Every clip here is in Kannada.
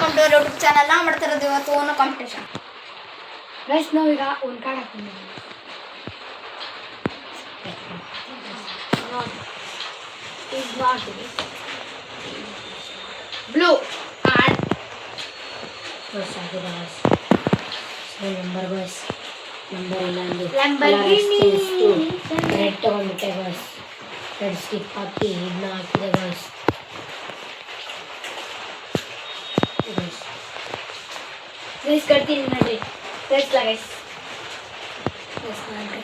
Welcome to YouTube channel. ನಾವು ಮಾಡ್ತಿರೋದು ಇವತ್ತು ಓನೋ ಕಾಂಪಿಟೇಷನ್. ಗೈಸ್ ನಾವೀಗ ಒಂದು card ಹಾಕ್ತಿದ್ದೀವಿ. Is not blue card. First guys. So number guys. Number illandu. Lamborghini. Red tagondite guys. Red skip haaki idna hakide guys. Guys करತೀನಿ ನೋಡಿ. Let's la guys. Yes ಮಾಡಿ.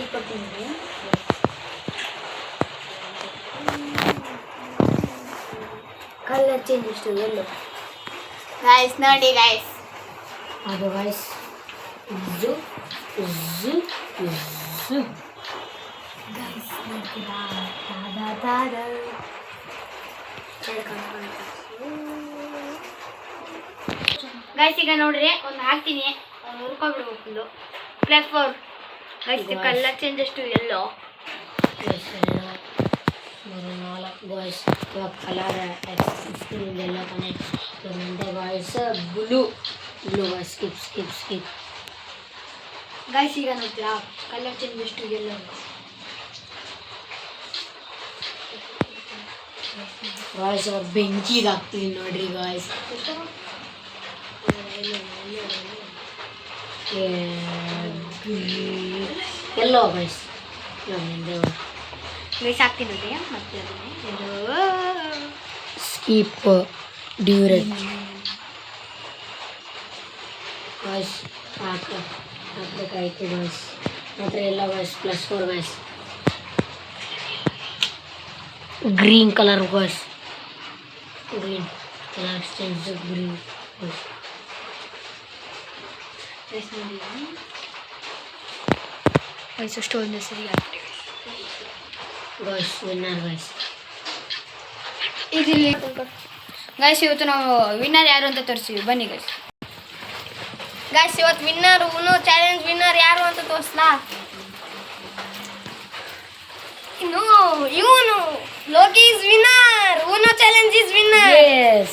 ಈಗ ಕೊಡ್ತೀನಿ. ಕಲರ್ ಚೇಂಜ್ ಇಷ್ಟು ಎಲ್ಲೋ ಗೈಸ್ ನೋಡಿ ಗೈಸ್, ಅದು guys zoo zoo zoo guys ನೋಡ್ತೀರಾ ದಾದಾ ದಾದಾ ಗೈಸ್ ಈಗ ನೋಡ್ರಿ ಒಂದು ಹಾಕ್ತೀನಿ, ಅವ್ನು ಹುರ್ಕೊಬಿಡ್ಬೇಕು ಫುಲ್ಲು. +4 ಗೈಸ್ ಕಲರ್ ಚೇಂಜ್ ಅಷ್ಟು ಎಲ್ಲೋ guys iವಾಗ ಕಲರ್ ಎಲ್ಲ ತಾನೆ ಮುಂದೆ guys blue guys skip guys ಈಗ ನೋಡ್ತೀರಾ ಕಲರ್ ಚೇಂಜ್ ಅಷ್ಟು ಎಲ್ಲೋ guys ಅವ್ರು ಬೆಂಕಿಗೆ ಹಾಕ್ತೀನಿ ನೋಡ್ರಿ guys ಎಲ್ಲೋ guys ಮುಂದೆ ಗೈಸ್ ಹಾಕ್ತೀನಿ ನೋಡಿ ಮತ್ತೆ ಸ್ಕಿಪ್ ಡ್ಯೂರೆಟ್ guys ಹಾಕಬೇಕಾಯ್ತು guys ಮಾತ್ರ ಎಲ್ಲ guys +4 guys green color guys green color change green guys guys ನೋಡಿ ಗೈಸ್ ಅಷ್ಟು ಒಂದು ಸರಿ ಹಾಕ್ತೀನಿ guys winner guys ಇದಿಲ್ಲಿ ಗೈಸ್ ಇವತ್ತು ನಾವು ವಿನ್ನರ್ ಯಾರು ಅಂತ ತೋರಿಸ್ತೀವಿ, ಬನ್ನಿ ಗೈಸ್. ಗೈಸ್ ಇವತ್ತು ವಿನ್ನರ್ ಓನೋ ಚಾಲೆಂಜ್ ವಿನ್ನರ್ ಯಾರು ಅಂತ ತೋರಿಸ್ಲಾ? ಇವನು ಲೋಕಿ ಇಸ್ ವಿನ್ನರ್, ಓನೋ ಚಾಲೆಂಜ್ ಇಸ್ ವಿನ್ನರ್. yes